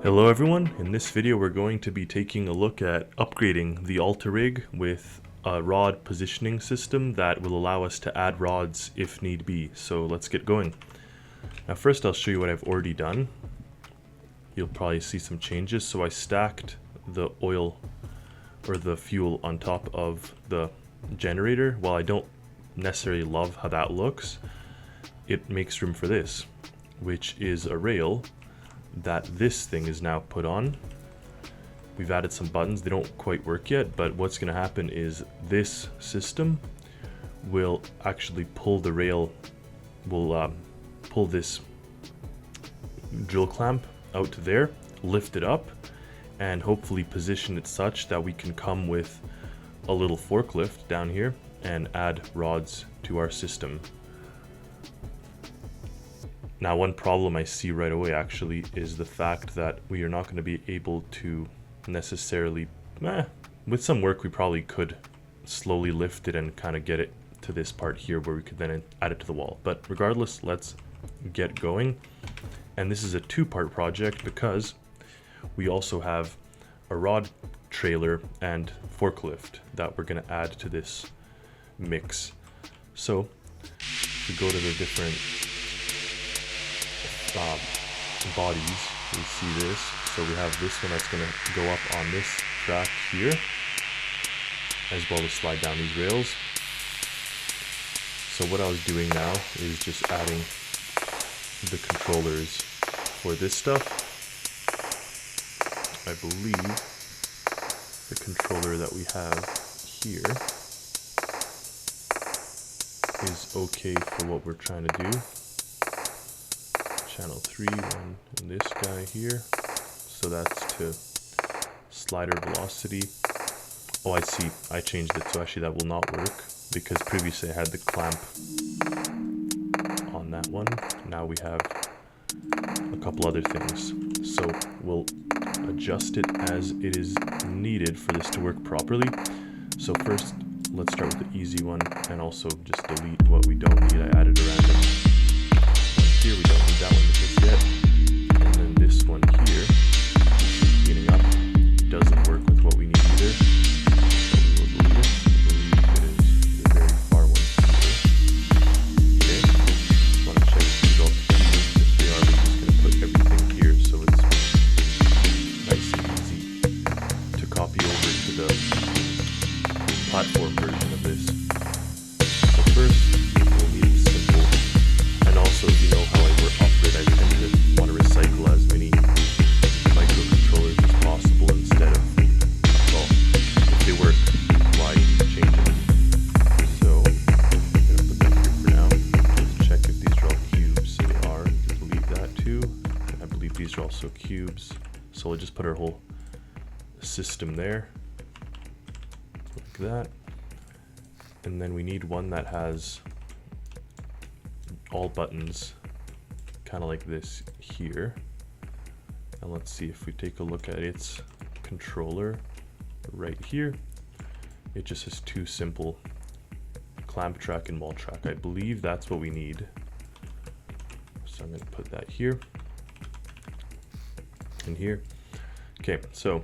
Hello everyone, in this video we're going to be taking a look at upgrading the Alta rig with a rod positioning system that will allow us to add rods if need be. So let's get going. Now first I'll show you what I've already done. You'll probably see some changes. So I stacked the oil or the fuel on top of the generator. While I don't necessarily love how that looks, it makes room for this, which is a rail that this thing is now put on. We've added some buttons. They don't quite work yet, but what's going to happen is this system will actually pull the rail, will pull this drill clamp out to there, lift it up, and hopefully position it such that we can come with a little forklift down here and add rods to our system. Now, one problem I see right away actually is the fact that we are not going to be able to necessarily, with some work we probably could slowly lift it and kind of get it to this part here where we could then add it to the wall. But regardless, let's get going. And this is a two-part project because we also have a rod trailer and forklift that we're going to add to this mix. So if we go to the different bodies, we see this. So we have this one that's going to go up on this track here, as well as slide down these rails. So what I was doing now is just adding the controllers for this stuff. I believe the controller that we have here is okay for what we're trying to do. Channel 3 and this guy here, so that's to slider velocity. Oh, I see, I changed it, so actually that will not work because previously I had the clamp on that one. Now we have a couple other things, so we'll adjust it as it is needed for this to work properly. So first let's start with the easy one and also just delete what we don't need. I added a random here, we don't need that one just yet. And then this one here, cleaning up, doesn't work with what we need either. So we will delete it. I believe it is the very far one here. Okay, just want to check if these all cubes. If they are, we're just going to put everything here so it's nice and easy to copy over to the platform version of this. So first, we'll need simple. And also, you know how I operate, I tend to want to recycle as many microcontrollers as possible instead of, well, if they work, why change them? So, I'm going to put that here for now. Just check if these are all cubes. They are. Delete that too. I believe these are also cubes. So we'll just put our whole system there, like that. And then we need one that has all buttons, kind of like this here. And let's see if we take a look at its controller right here. It just has two simple clamp track and wall track. I believe that's what we need. So I'm going to put that here and here. Okay, so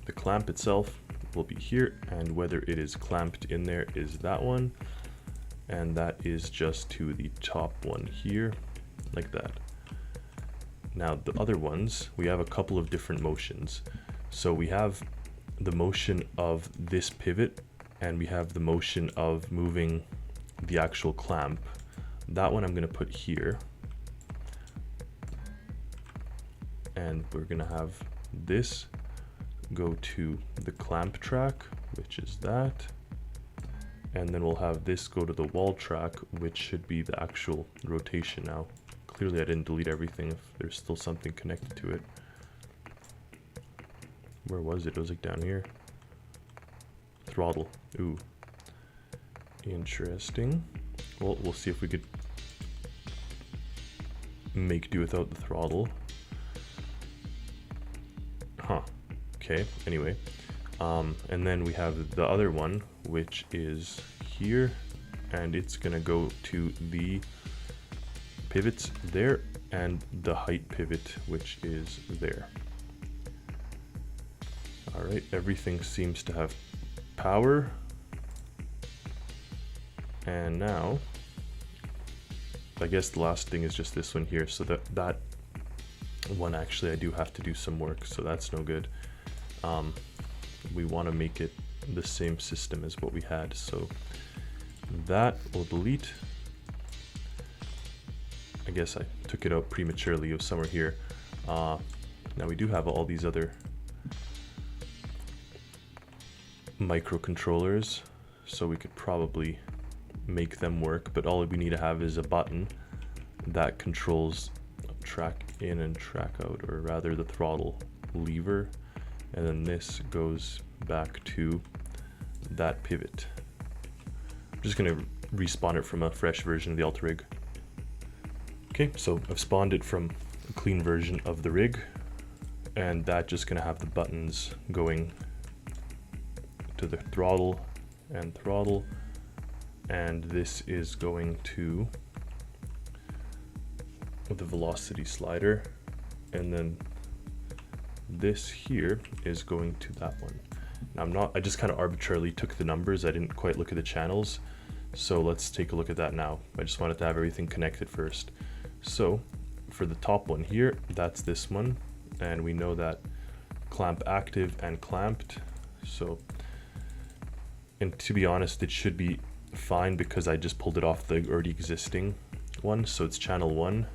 the clamp itself will be here, and whether it is clamped in there is that one. And that is just to the top one here, like that. Now the other ones, we have a couple of different motions. So we have the motion of this pivot, and we have the motion of moving the actual clamp. That one I'm going to put here. And we're going to have this go to the clamp track, which is that. And then we'll have this go to the wall track, which should be the actual rotation now. Clearly I didn't delete everything if there's still something connected to it. Where was it? It was like down here. Throttle. Ooh. Interesting. Well, we'll see if we could make do without the throttle. Huh. Okay, anyway. And then we have the other one, which is here, and it's gonna go to the pivots there and the height pivot, which is there. All right, everything seems to have power. And now, I guess the last thing is just this one here. So that one, actually, I do have to do some work, so that's no good. We want to make it the same system as what we had. So that will delete. I guess I took it out prematurely. It was somewhere here. Now we do have all these other microcontrollers, so we could probably make them work, but all we need to have is a button that controls track in and track out, or rather the throttle lever, and then this goes back to that pivot. I'm just going to respawn it from a fresh version of the Alta rig. Okay, so I've spawned it from a clean version of the rig, and that's just going to have the buttons going to the throttle, and this is going to the velocity slider, and then this here is going to that one. Now I just kind of arbitrarily took the numbers. I didn't quite look at the channels, so let's take a look at that now. I just wanted to have everything connected first. So for the top one here, that's this one, and we know that clamp active and clamped. So, and to be honest, it should be fine because I just pulled it off the already existing one. So it's channel 1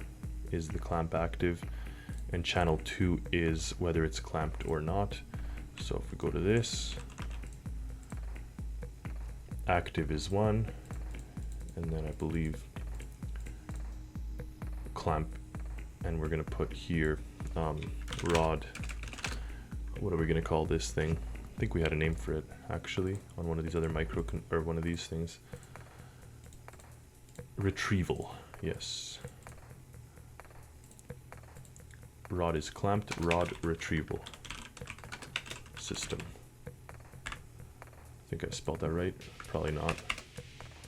is the clamp active, and channel 2 is whether it's clamped or not. So if we go to this, active is 1, and then I believe clamp, and we're gonna put here rod. What are we gonna call this thing? I think we had a name for it actually on one of these other or one of these things. Retrieval, yes. Rod is clamped, rod retrieval system. I think I spelled that right, probably not.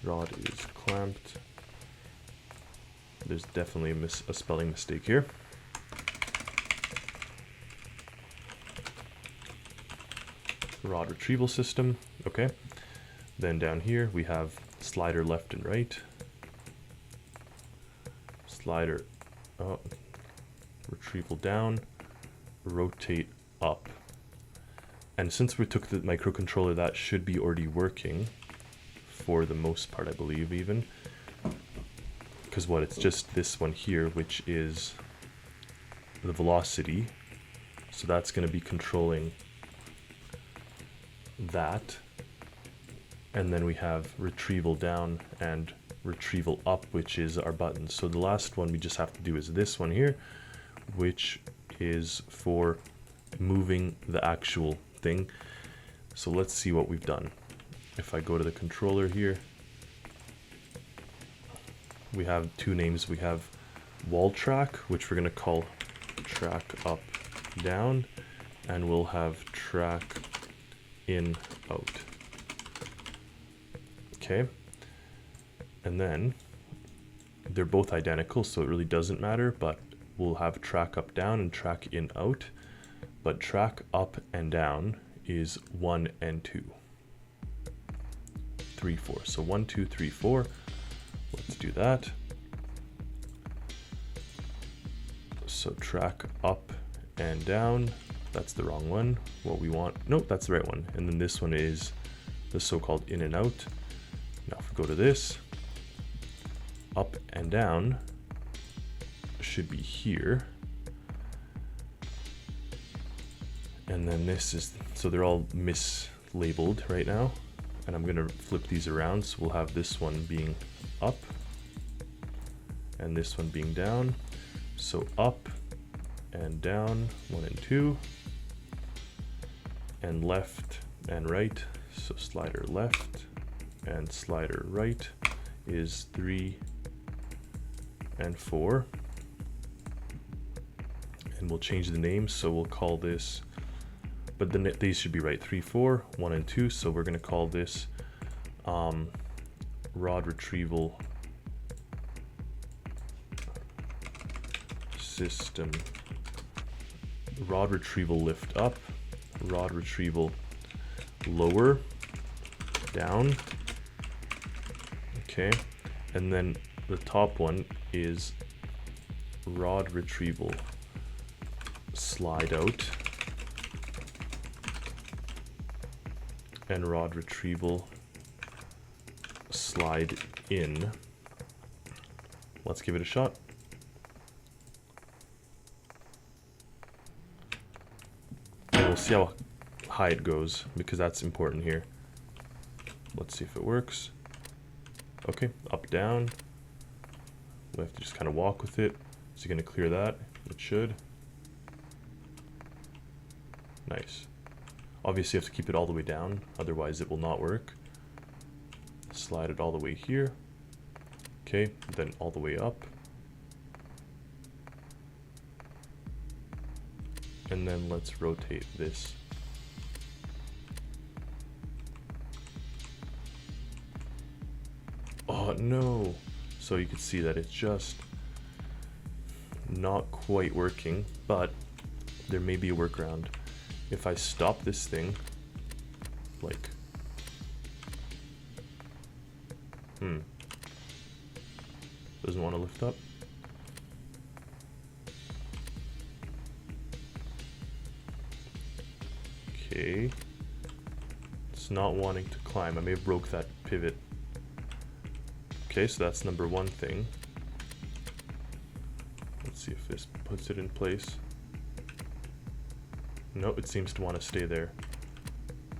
Rod is clamped. There's definitely a spelling mistake here. Rod retrieval system, okay. Then down here we have slider left and right. Slider up, retrieval down, rotate up. And since we took the microcontroller, that should be already working for the most part, I believe, even. Because what, it's just this one here, which is the velocity. So that's going to be controlling that. And then we have retrieval down and retrieval up, which is our button. So the last one we just have to do is this one here, which is for moving the actual thing. So let's see what we've done. If I go to the controller here, we have two names. We have wall track, which we're going to call track up down, and we'll have track in out. Okay, and then they're both identical, so it really doesn't matter, but we'll have track up down and track in out. But track up and down is 1 and 2. 3, 4. So 1, 2, 3, 4. Let's do that. So track up and down. That's the wrong one. What we want, nope, that's the right one. And then this one is the so-called in and out. Now if we go to this, up and down should be here. And then this is, so they're all mislabeled right now. And I'm gonna flip these around. So we'll have this one being up and this one being down. So up and down, 1 and 2, and left and right. So slider left and slider right is 3 and 4. And we'll change the name. So we'll call this, but then these should be right, 3, 4, 1 and 2. So we're gonna call this rod retrieval system, rod retrieval lift up, rod retrieval lower, down. Okay, and then the top one is rod retrieval slide out and rod retrieval slide in. Let's give it a shot. And we'll see how high it goes, because that's important here. Let's see if it works. Okay, up, down. We have to just kind of walk with it. Is it going to clear that? It should. Nice. Obviously you have to keep it all the way down, otherwise it will not work. Slide it all the way here. Okay, then all the way up. And then let's rotate this. Oh no! So you can see that it's just not quite working, but there may be a workaround. If I stop this thing, like, doesn't want to lift up. Okay, it's not wanting to climb. I may have broke that pivot. Okay, so that's number one thing. Let's see if this puts it in place. Nope, it seems to want to stay there.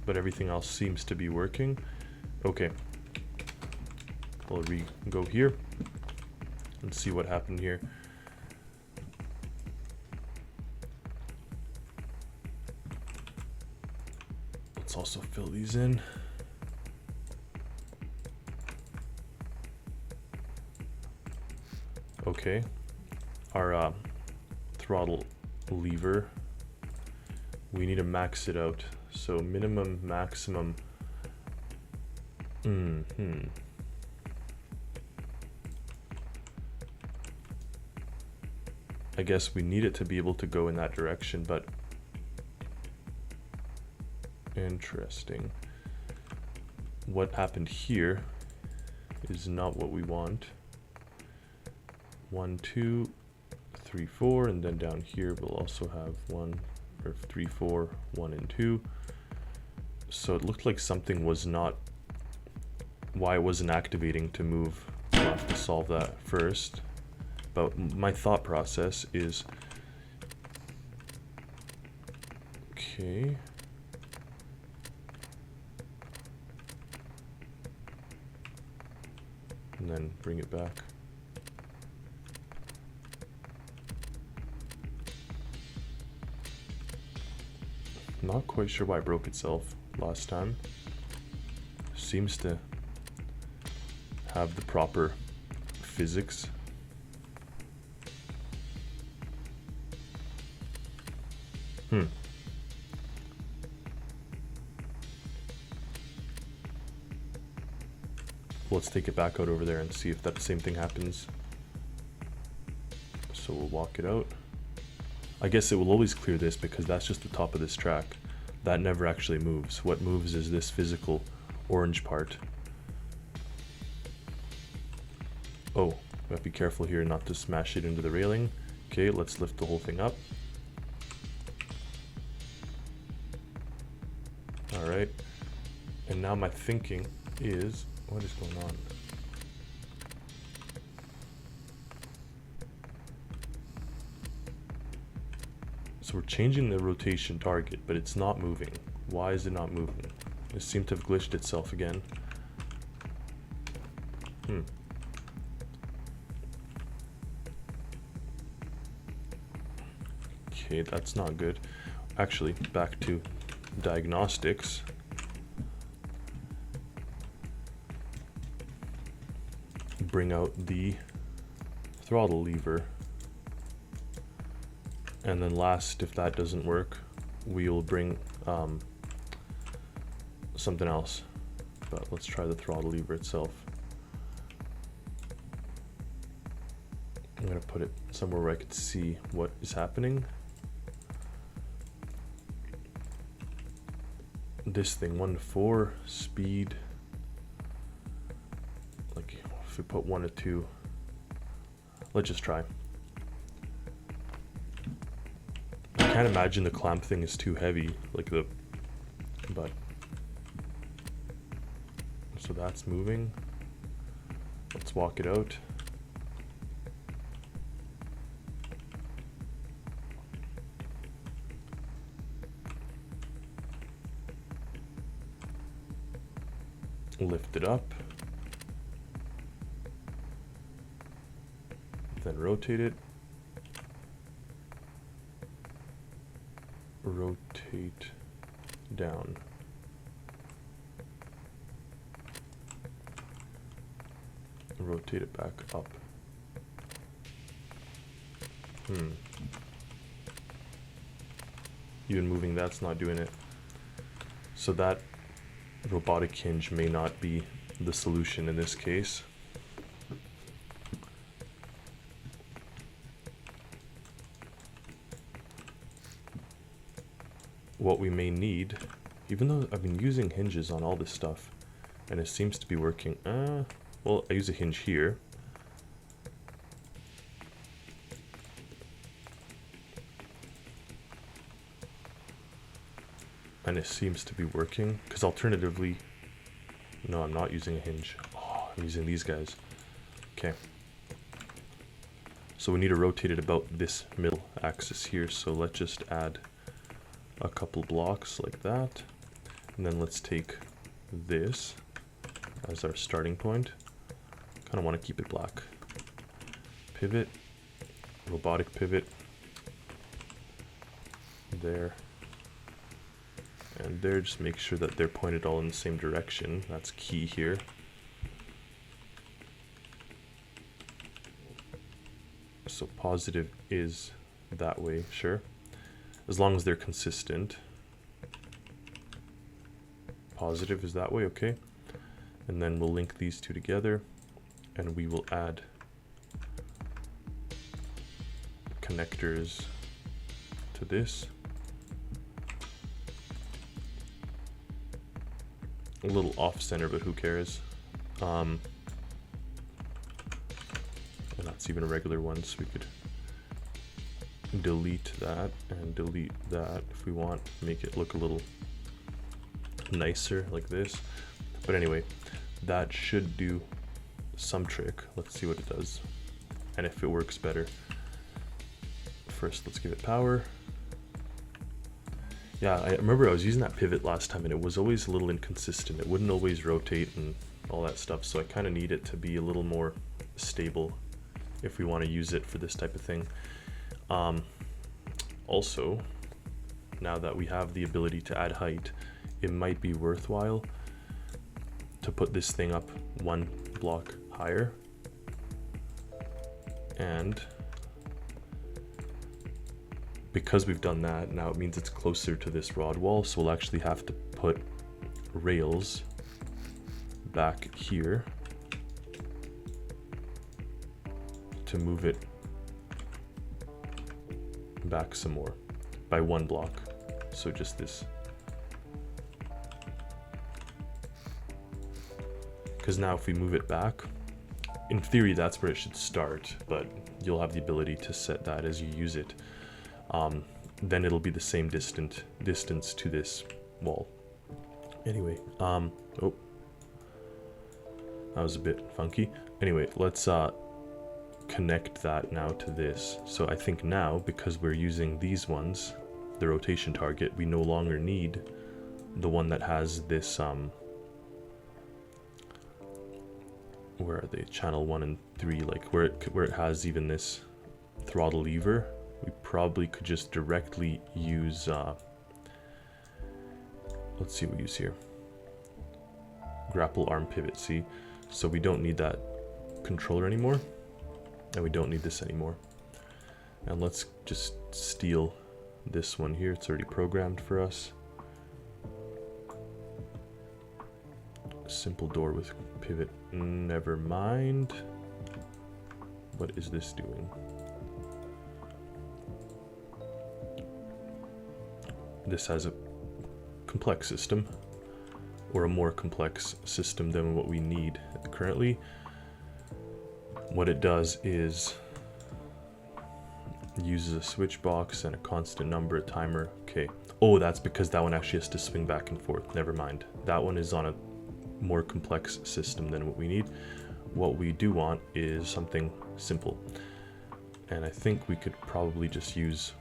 But everything else seems to be working. Okay. We'll go here and see what happened here. Let's also fill these in. Okay. Our throttle lever, we need to max it out. So minimum, maximum. I guess we need it to be able to go in that direction, but interesting. What happened here is not what we want. 1, 2, 3, 4, and then down here we'll also have 1 or 3, 4, 1 and 2. So it looked like something was not, why it wasn't activating to move. We'll have to solve that first. But my thought process is, okay, and then bring it back. Not quite sure why it broke itself last time. Seems to have the proper physics. Let's take it back out over there and see if that same thing happens. So we'll walk it out. I guess it will always clear this because that's just the top of this track. That never actually moves. What moves is this physical orange part. Oh, we have to be careful here not to smash it into the railing. Okay, let's lift the whole thing up. Alright, and now my thinking is, what is going on? So we're changing the rotation target, but it's not moving. Why is it not moving? It seemed to have glitched itself again. Okay, that's not good. Actually, back to Diagnostics. Bring out the throttle lever. And then last, if that doesn't work, we'll bring something else. But let's try the throttle lever itself. I'm gonna put it somewhere where I could see what is happening. this thing 1 to 4 speed. Like if we put 1 to 2, let's just try. I can't imagine the clamp thing is too heavy, like but so that's moving. Let's walk it out. Lift it up. Then rotate it. Rotate down. Rotate it back up. Even moving that's not doing it. So that robotic hinge may not be the solution in this case. What we may need, even though I've been using hinges on all this stuff and it seems to be working, well, I use a hinge here. And it seems to be working, because alternatively, no, I'm not using a hinge. Oh, I'm using these guys. Okay. So we need to rotate it about this middle axis here, so let's just add a couple blocks like that. And then let's take this as our starting point. Kind of want to keep it black. Pivot, robotic pivot, there, and there. Just make sure that they're pointed all in the same direction. That's key here. So positive is that way, sure. As long as they're consistent. Positive is that way, okay. And then we'll link these two together and we will add connectors to this. A little off center, but who cares? And that's even a regular one, so we could delete that and delete that if we want, make it look a little nicer like this. But anyway, that should do some trick. Let's see what it does and if it works better. First, let's give it power. Yeah, I remember I was using that pivot last time and it was always a little inconsistent. It wouldn't always rotate and all that stuff, so I kind of need it to be a little more stable if we want to use it for this type of thing. Also, now that we have the ability to add height, it might be worthwhile to put this thing up 1 block higher. And because we've done that, now it means it's closer to this rod wall, so we'll actually have to put rails back here to move it back some more by 1 block. So just this. Because now if we move it back, in theory that's where it should start, but you'll have the ability to set that as you use it. Then it'll be the same distance to this wall. Anyway, oh, that was a bit funky. Anyway, let's connect that now to this. So I think now, because we're using these ones, the rotation target, we no longer need the one that has this, where are they? Channel 1 and 3, like where it has even this throttle lever. We probably could just directly use, let's see what we use here. Grapple arm pivot, see? So we don't need that controller anymore, and we don't need this anymore. And let's just steal this one here. It's already programmed for us. Simple door with pivot. Never mind. What is this doing? This has a complex system, or a more complex system than what we need currently. What it does is uses a switch box and a constant number, a timer. Okay. Oh, that's because that one actually has to swing back and forth. Never mind. That one is on a more complex system than what we need. What we do want is something simple. And I think we could probably just use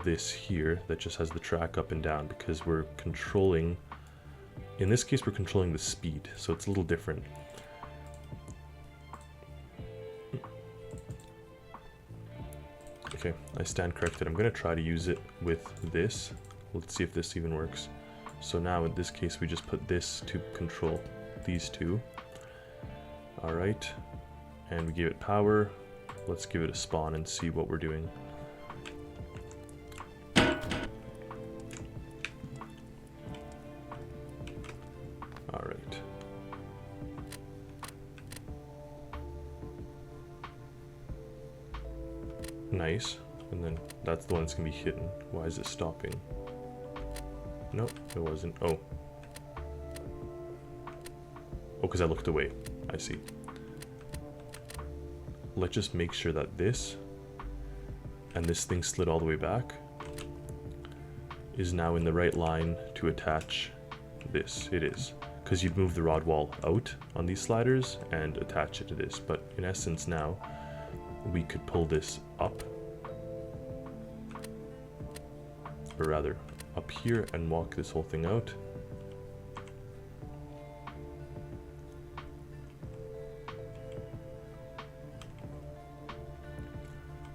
this here that just has the track up and down, because we're controlling, in this case, we're controlling the speed. So it's a little different. Okay, I stand corrected. I'm going to try to use it with this. Let's see if this even works. So now in this case, we just put this to control these two. All right, and we give it power. Let's give it a spawn and see what we're doing. All right. Nice. And then that's the one that's gonna be hidden. Why is it stopping? Nope, it wasn't. Oh. Oh, because I looked away. I see. Let's just make sure that this, and this thing slid all the way back, is now in the right line to attach this. It is. Because you'd move the rod wall out on these sliders and attach it to this. But in essence now, we could pull this up, or rather up here, and walk this whole thing out.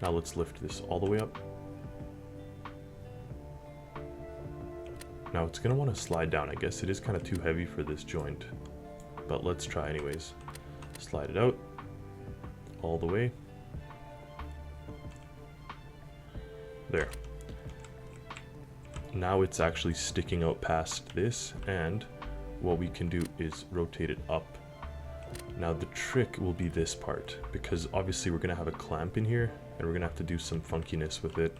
Now let's lift this all the way up. Now it's going to want to slide down. I guess it is kind of too heavy for this joint, but let's try anyways. Slide it out all the way. There. Now it's actually sticking out past this, and what we can do is rotate it up. Now the trick will be this part, because obviously we're going to have a clamp in here, and we're going to have to do some funkiness with it.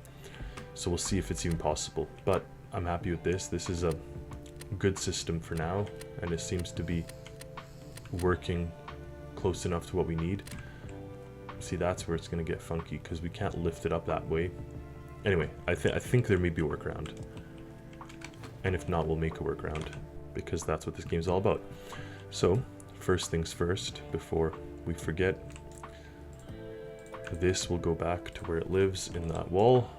So we'll see if it's even possible, but I'm happy with this. This is a good system for now, and it seems to be working close enough to what we need. See, that's where it's going to get funky, because we can't lift it up that way. Anyway, I think there may be a workaround. And if not, we'll make a workaround, because that's what this game's all about. So, first things first, before we forget, this will go back to where it lives in that wall.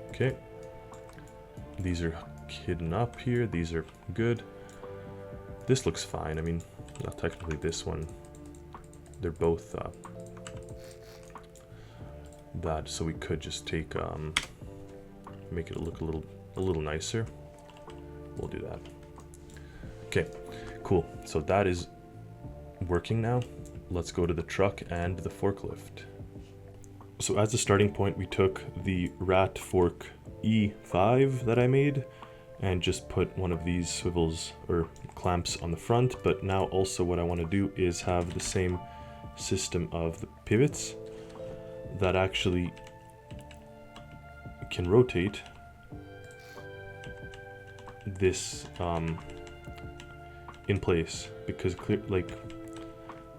Okay. These are hidden up here. These are good. This looks fine. I mean, not technically this one. They're both bad, so we could just take make it look a little nicer. We'll do that. Okay, cool. So that is working now. Let's go to the truck and the forklift. So as a starting point, we took the rat fork E5 that I made and just put one of these swivels or clamps on the front. But now also what I want to do is have the same system of the pivots that actually can rotate this in place, because like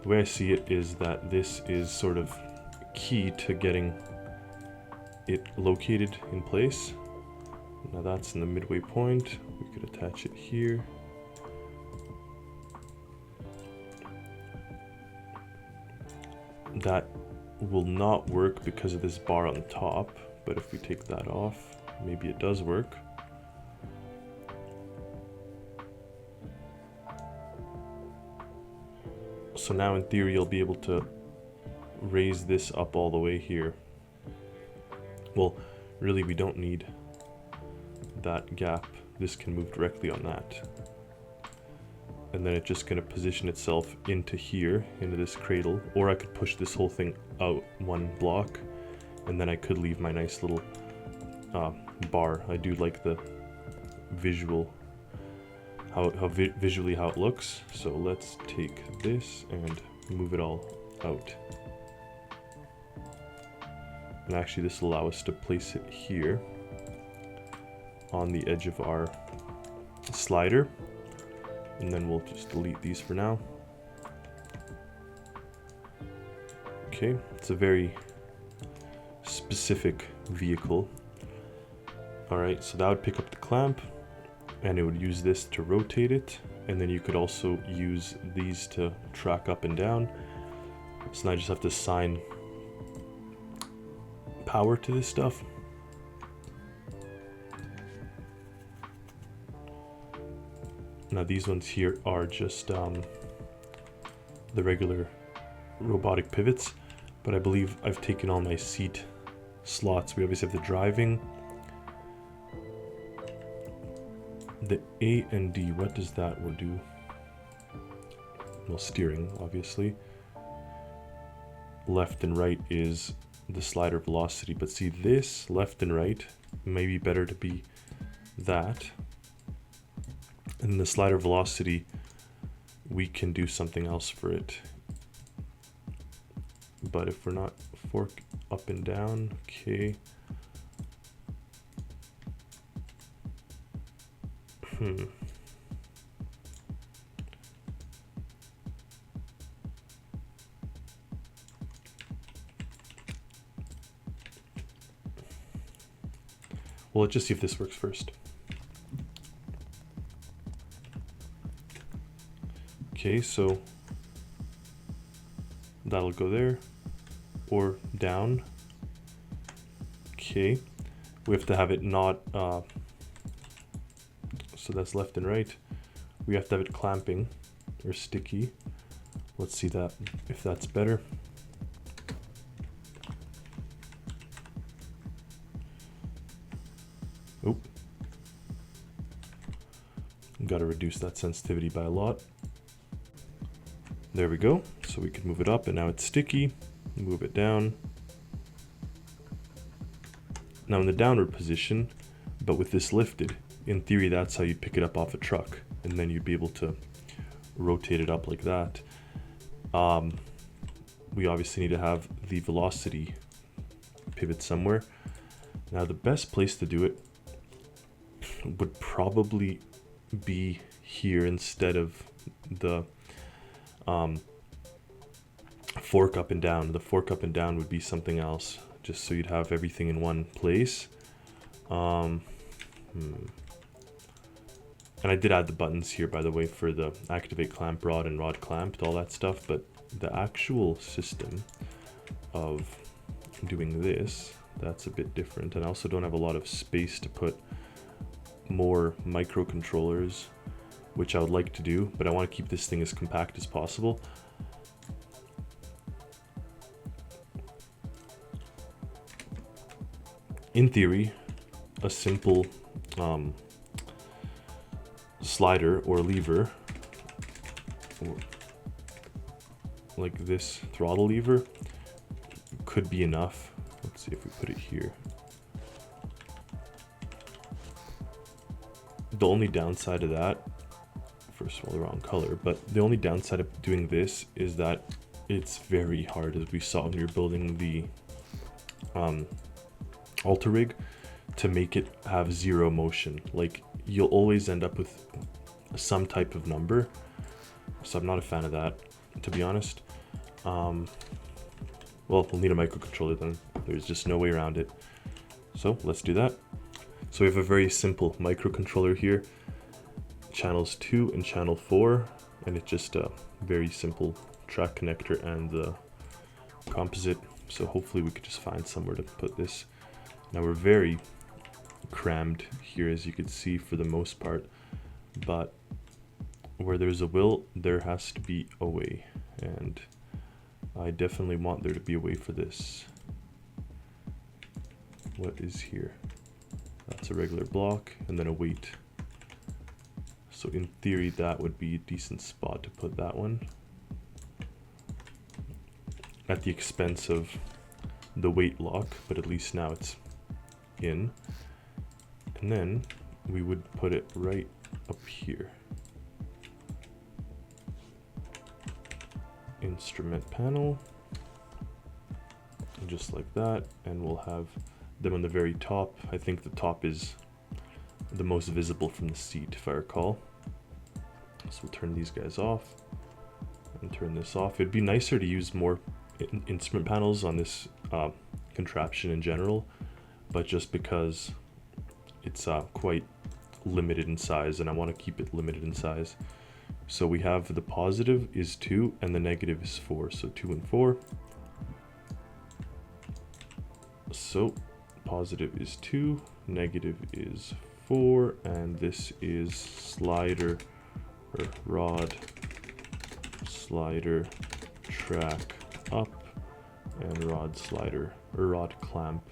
the way I see it is that this is sort of key to getting it located in place. Now that's in the midway point. We could attach it here. That will not work because of this bar on the top, but if we take that off, maybe it does work. So now in theory you'll be able to raise this up all the way here. Well, really we don't need that gap. This can move directly on that. And then it's just going to position itself into here, into this cradle. Or I could push this whole thing out one block, and then I could leave my nice little bar. I do like the visual, visually how it looks. So let's take this and move it all out. And actually this will allow us to place it here on the edge of our slider. And then we'll just delete these for now. Okay, it's a very specific vehicle. Alright, so that would pick up the clamp, and it would use this to rotate it, and then you could also use these to track up and down. So now I just have to assign power to this stuff. Now these ones here are just the regular robotic pivots, but I believe I've taken all my seat slots. We obviously have the driving, the A and D. What does that will do? Well, steering, obviously. Left and right is the slider velocity, but see, this left and right may be better to be that. And the slider velocity, we can do something else for it. But if we're not fork up and down, okay. Well, let's just see if this works first. Okay, so that'll go there or down. Okay, we have to have it not, so that's left and right. We have to have it clamping or sticky. Let's see that, if that's better. Oop. Got to reduce that sensitivity by a lot. There we go. So we can move it up, and now it's sticky. Move it down. Now in the downward position, but with this lifted, in theory that's how you'd pick it up off a truck, and then you'd be able to rotate it up like that. We obviously need to have the velocity pivot somewhere. Now the best place to do it would probably be here instead of the fork up and down. The fork up and down would be something else, just so you'd have everything in one place. And I did add the buttons here, by the way, for the activate clamp rod and rod clamped, all that stuff, but the actual system of doing this, that's a bit different. And I also don't have a lot of space to put more microcontrollers, which I would like to do, but I want to keep this thing as compact as possible. In theory, a simple slider or lever, like this throttle lever, could be enough. Let's see if we put it here. The only downside of that, first of all, the wrong color, but the only downside of doing this is that it's very hard, as we saw when we were building the alter rig, to make it have zero motion. Like, you'll always end up with some type of number, so I'm not a fan of that, to be honest. Well, we'll need a microcontroller then. There's just no way around it. So let's do that. So we have a very simple microcontroller here, channels 2 and channel 4, and it's just a very simple track connector and the composite. So hopefully we could just find somewhere to put this. Now we're very crammed here, as you can see, for the most part, but where there's a will, there has to be a way, and I definitely want there to be a way for this. What is here? That's a regular block, and then a weight. So in theory, that would be a decent spot to put that one, at the expense of the weight lock, but at least now it's in. And then we would put it right up here. Instrument panel, just like that, and we'll have them on the very top. I think the top is the most visible from the seat, if I recall. So we'll turn these guys off and turn this off. It'd be nicer to use more instrument panels on this contraption in general, but just because it's quite limited in size, and I want to keep it limited in size. So we have the positive is 2 and the negative is 4, so 2 and 4. So positive is 2, negative is 4, and this is slider or rod slider track up, and rod slider or rod clamp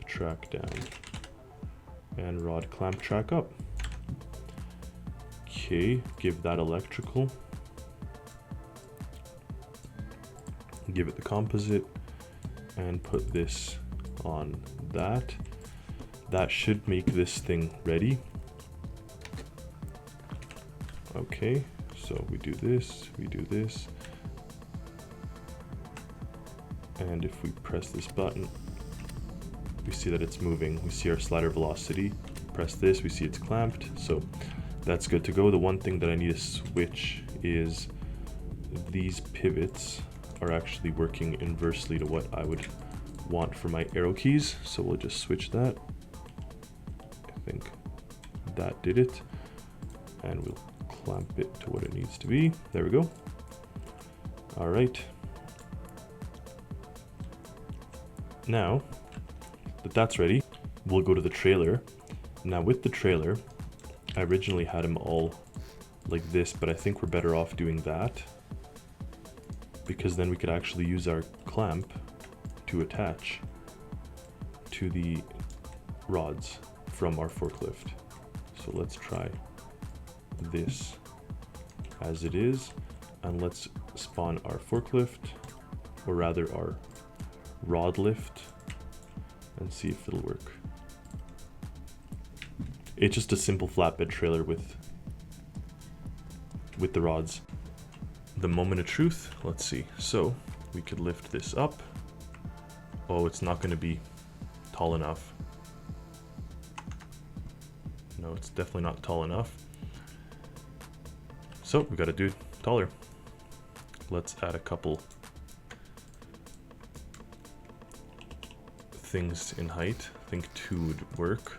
track down, and rod clamp track up. Okay, give that electrical, give it the composite, and put this on that. That should make this thing ready. Okay, so we do this, and if we press this button, we see that it's moving. We see our slider velocity. Press this, we see it's clamped, so that's good to go. The one thing that I need to switch is these pivots are actually working inversely to what I would want for my arrow keys, so we'll just switch that. I think that did it, and we'll clamp it to what it needs to be. There we go. All right. Now that that's ready, we'll go to the trailer. Now with the trailer, I originally had them all like this, but I think we're better off doing that, because then we could actually use our clamp to attach to the rods from our forklift. So let's try this as it is, and let's spawn our forklift, or rather our rod lift, and see if it'll work. It's just a simple flatbed trailer with the rods. The moment of truth, let's see. So we could lift this up. Oh, it's not going to be tall enough. No, it's definitely not tall enough. So we got to do taller. Let's add a couple things in height. I think 2 would work.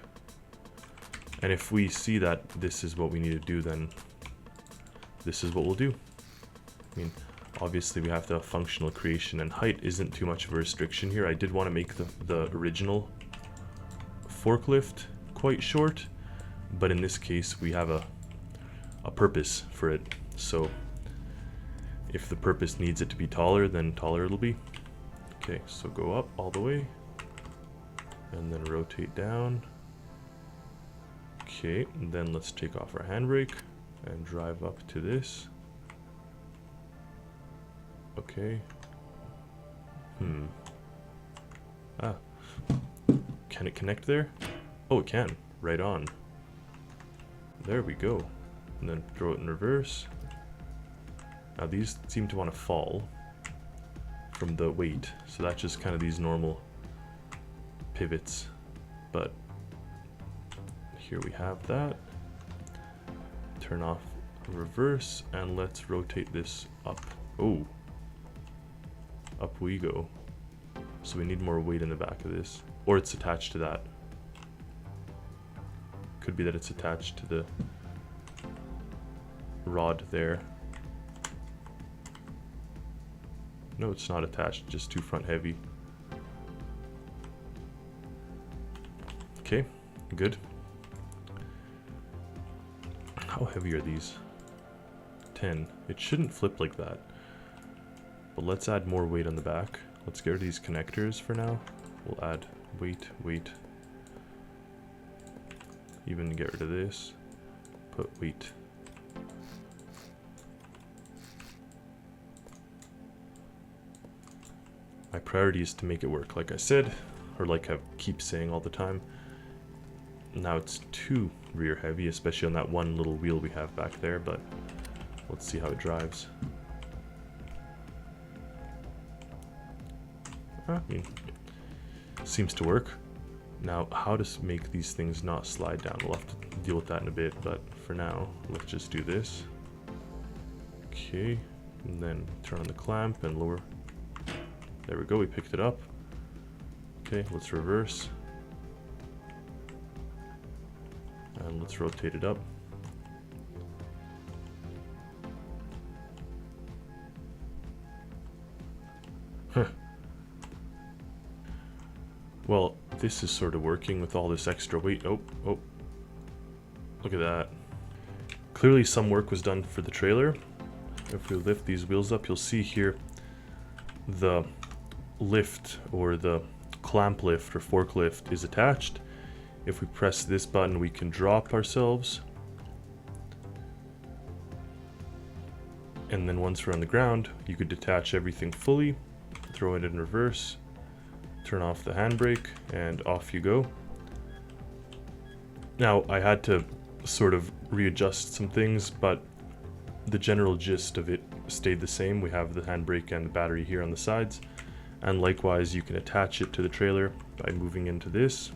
And if we see that this is what we need to do, then this is what we'll do. I mean, obviously we have to have functional creation, and height isn't too much of a restriction here. I did want to make the original forklift quite short, but in this case we have a purpose for it. So if the purpose needs it to be taller, then taller it'll be. Okay, so go up all the way, and then rotate down. Okay, and then let's take off our handbrake and drive up to this. Okay. Can it connect there? Oh, it can. Right on. There we go. And then throw it in reverse. Now these seem to want to fall from the weight, so that's just kind of these normal pivots. But here we have that. Turn off reverse, and let's rotate this up. Oh, up we go. So we need more weight in the back of this, or it's attached to that. Could be that it's attached to the rod there. No, it's not attached, just too front heavy. Okay, good. How heavy are these? 10. It shouldn't flip like that. But let's add more weight on the back. Let's get rid of these connectors for now. We'll add weight. Even get rid of this. Put weight. My priority is to make it work, like I said, or like I keep saying all the time. Now it's too rear heavy, especially on that one little wheel we have back there, but let's see how it drives. I mean, seems to work. Now, how to make these things not slide down? We'll have to deal with that in a bit, but for now, let's just do this. Okay, and then turn on the clamp and lower. There we go, we picked it up. Okay, let's reverse. And let's rotate it up. Well, this is sort of working with all this extra weight. Oh, look at that. Clearly some work was done for the trailer. If we lift these wheels up, you'll see here the lift, or the clamp lift or forklift, is attached. If we press this button, we can drop ourselves. And then once we're on the ground, you could detach everything fully, throw it in reverse, turn off the handbrake, and off you go. Now, I had to sort of readjust some things, but the general gist of it stayed the same. We have the handbrake and the battery here on the sides, and likewise you can attach it to the trailer by moving into this,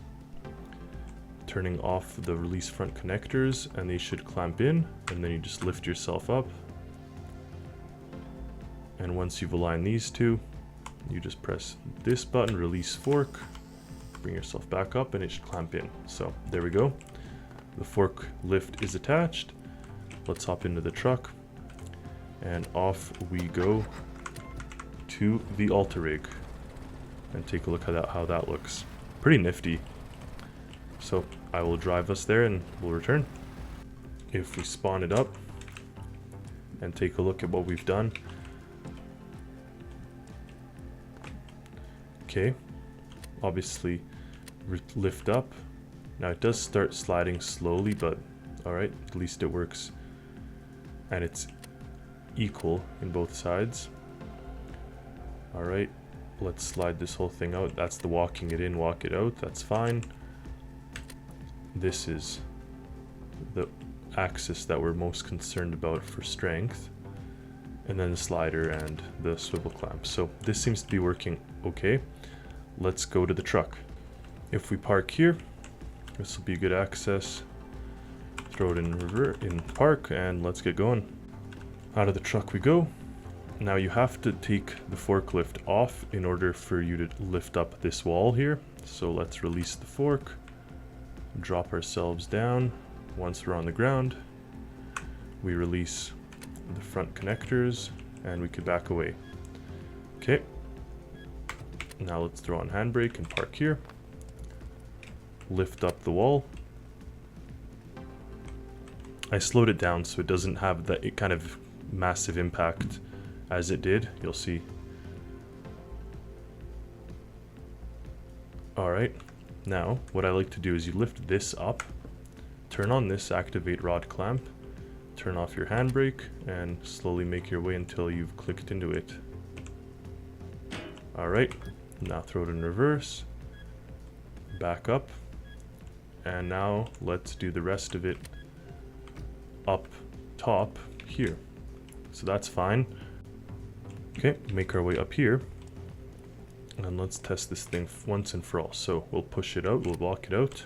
turning off the release front connectors, and they should clamp in, and then you just lift yourself up. And once you've aligned these two, you just press this button, release fork, bring yourself back up, and it should clamp in. So there we go. The fork lift is attached. Let's hop into the truck, and off we go to the altar rig and take a look at how that looks. Pretty nifty. So I will drive us there and we'll return. If we spawn it up and take a look at what we've done. Okay, obviously lift up. Now it does start sliding slowly, but alright, at least it works. And it's equal in both sides. Alright, let's slide this whole thing out. That's the walking it in, walk it out. That's fine. This is the axis that we're most concerned about for strength. And then the slider and the swivel clamp. So this seems to be working okay. Let's go to the truck. If we park here, this will be good access. Throw it in park, and let's get going. Out of the truck we go. Now you have to take the forklift off in order for you to lift up this wall here. So let's release the fork, drop ourselves down. Once we're on the ground, we release the front connectors and we could back away. Okay, now let's throw on handbrake and park here. Lift up the wall. I slowed it down so it doesn't have that kind of massive impact as it did. You'll see. Alright, now what I like to do is you lift this up, turn on this activate rod clamp, turn off your handbrake, and slowly make your way until you've clicked into it. Alright, now throw it in reverse, back up, and now let's do the rest of it up top here. So that's fine. Okay, make our way up here, and let's test this thing once and for all. So we'll push it out, we'll walk it out.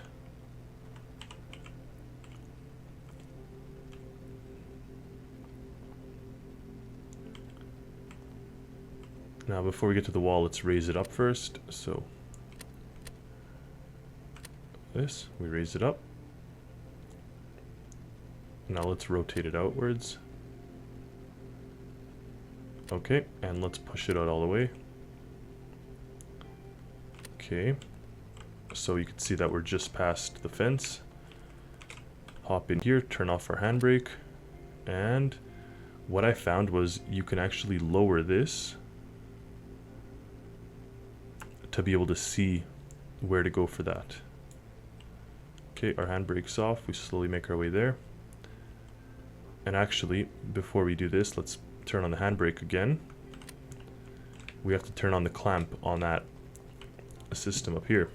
Now before we get to the wall, let's raise it up first. So this, we raise it up. Now let's rotate it outwards. Okay, and let's push it out all the way. Okay, so you can see that we're just past the fence. Hop in here, turn off our handbrake, and what I found was you can actually lower this to be able to see where to go for that. Okay, our handbrake's off, we slowly make our way there. And actually, before we do this, let's turn on the handbrake again. We have to turn on the clamp on that system up here.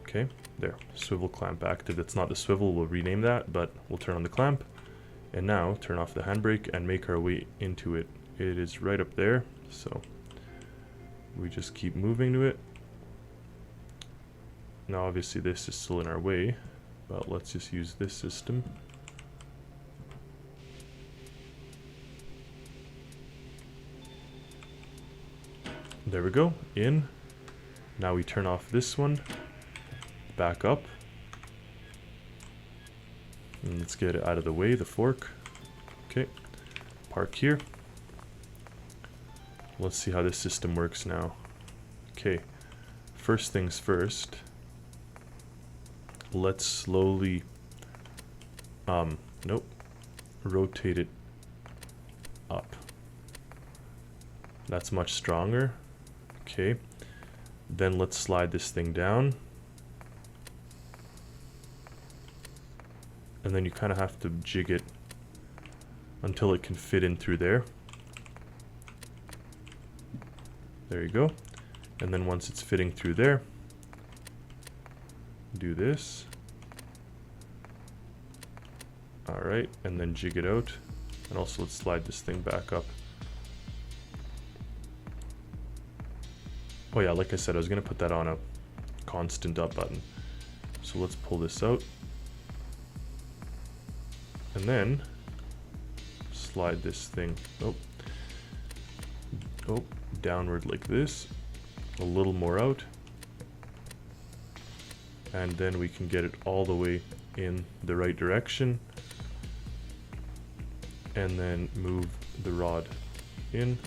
Okay, there, swivel clamp active. That's not the swivel, we'll rename that, but we'll turn on the clamp. And now turn off the handbrake and make our way into it. It is right up there, so we just keep moving to it. Now obviously this is still in our way, but let's just use this system. There we go, in. Now we turn off this one, back up. And let's get it out of the way, the fork. Okay, park here. Let's see how this system works now. Okay, first things first. Let's slowly, nope, rotate it up. That's much stronger. Okay, then let's slide this thing down. And then you kind of have to jig it until it can fit in through there. There you go. And then once it's fitting through there, do this. Alright, and then jig it out. And also let's slide this thing back up. Oh yeah, like I said, I was going to put that on a constant up button. So let's pull this out. And then slide this thing, downward like this, a little more out, and then we can get it all the way in the right direction, and then move the rod in.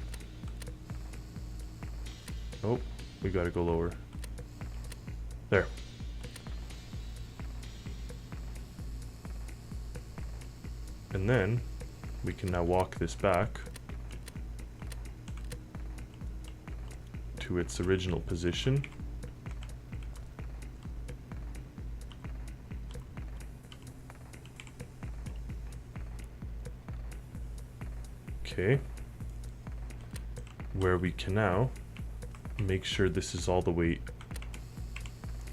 Oh, we gotta go lower. There. And then we can now walk this back to its original position. Okay. Where we can now make sure this is all the way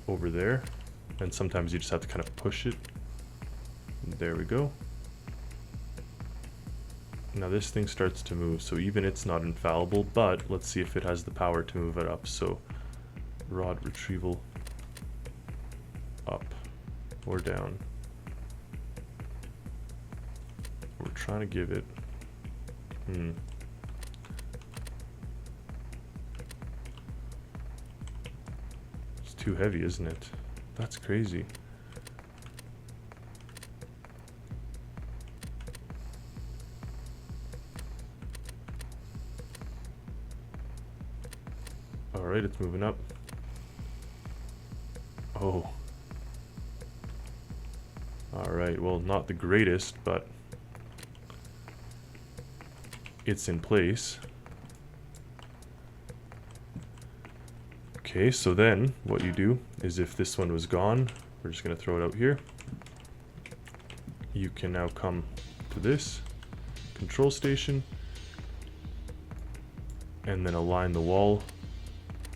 over there. And sometimes you just have to kind of push it. There we go. Now this thing starts to move, so even it's not infallible, but let's see if it has the power to move it up. So rod retrieval up or down. We're trying to give it it's too heavy, isn't it? That's crazy. Alright, it's moving up. Oh. Alright, well, not the greatest, but it's in place. Okay, so then what you do is if this one was gone, we're just going to throw it out here. You can now come to this control station and then align the wall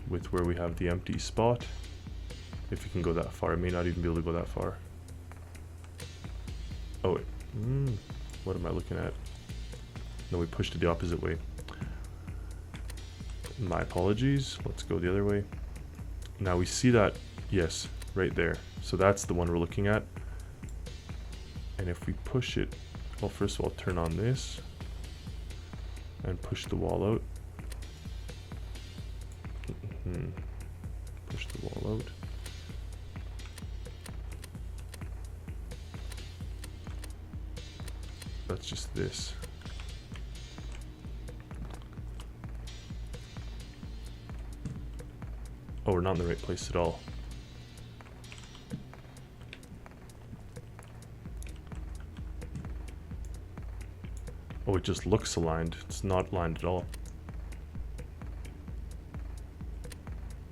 with where we have the empty spot. If you can go that far. I may not even be able to go that far. Oh wait. What am I looking at? No, we pushed it the opposite way. My apologies. Let's go the other way. Now we see that, yes, right there. So that's the one we're looking at. And if we push it, well, first of all, turn on this and push the wall out. Push the wall out. That's just this. Oh, we're not in the right place at all. Oh, it just looks aligned. It's not aligned at all.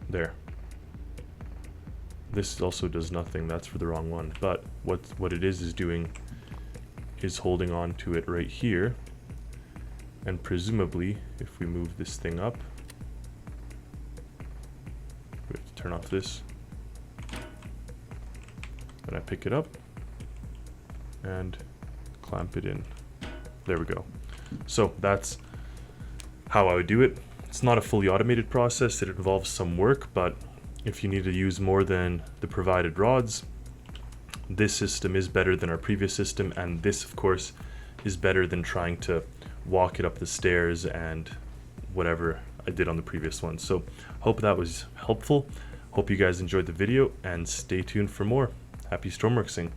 There. This also does nothing. That's for the wrong one. But what it is doing is holding on to it right here. And presumably, if we move this thing up, we have to turn off this. Then I pick it up and clamp it in. There we go. So that's how I would do it. It's not a fully automated process, it involves some work, but if you need to use more than the provided rods, this system is better than our previous system, and this of course is better than trying to walk it up the stairs and whatever I did on the previous one. So hope that was helpful. Hope you guys enjoyed the video, and stay tuned for more. Happy Stormworksing.